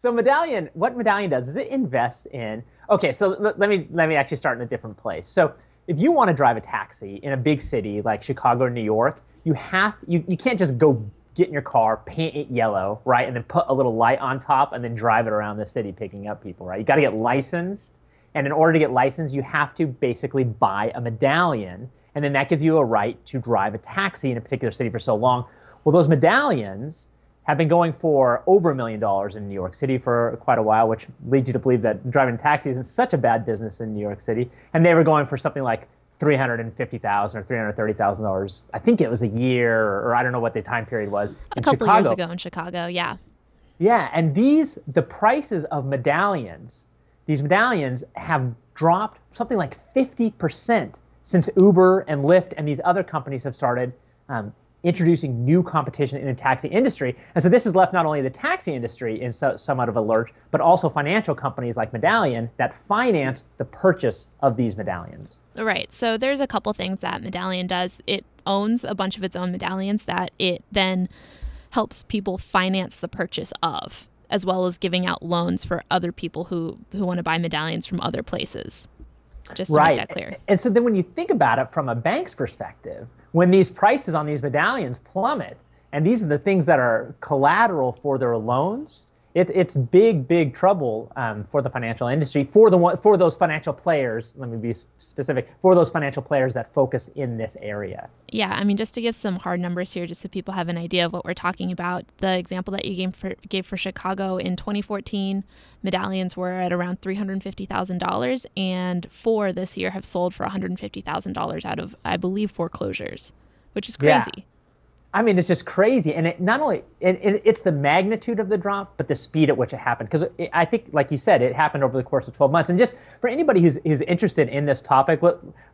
So Medallion, what Medallion does is it invests in. Okay, so let me actually start in a different place. So if you want to drive a taxi in a big city like Chicago or New York, you can't just go get in your car, paint it yellow, right, and then put a little light on top and then drive it around the city picking up people, right? You got to get licensed, and in order to get licensed, you have to basically buy a medallion, and then that gives you a right to drive a taxi in a particular city for so long. Well, those medallions have been going for over $1 million in New York City for quite a while, which leads you to believe that driving a taxi isn't such a bad business in New York City. And they were going for something like $350,000 or $330,000. I think it was a year, or I don't know what the time period was A in couple of years Chicago. ago in Chicago, yeah. Yeah, and the prices of these medallions have dropped something like 50% since Uber and Lyft and these other companies have started introducing new competition in the taxi industry. And so this has left not only the taxi industry in somewhat of a lurch, but also financial companies like Medallion that finance the purchase of these medallions. Right. So there's a couple things that Medallion does. It owns a bunch of its own medallions that it then helps people finance the purchase of, as well as giving out loans for other people who want to buy medallions from other places. Just to make that clear. And so then when you think about it from a bank's perspective, when these prices on these medallions plummet, and these are the things that are collateral for their loans, it's big trouble for the financial industry, for those financial players. Let me be specific, for those financial players that focus in this area. Yeah, I mean, just to give some hard numbers here, just so people have an idea of what we're talking about, the example that you gave for Chicago in 2014, medallions were at around $350,000, and four this year have sold for $150,000 out of, I believe, foreclosures, which is crazy. Yeah. I mean, it's just crazy. And it not only, it's the magnitude of the drop, but the speed at which it happened. Because I think, like you said, it happened over the course of 12 months. And just for anybody who's interested in this topic,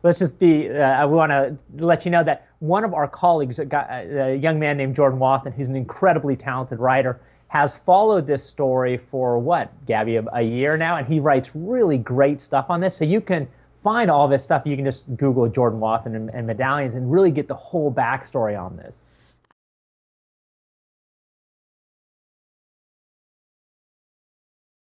let's just be, I want to let you know that one of our colleagues, a young man named Jordan Wathen, who's an incredibly talented writer, has followed this story for what, Gabby, a year now? And he writes really great stuff on this. So you can find all this stuff. You can just Google Jordan Wathen and medallions and really get the whole backstory on this.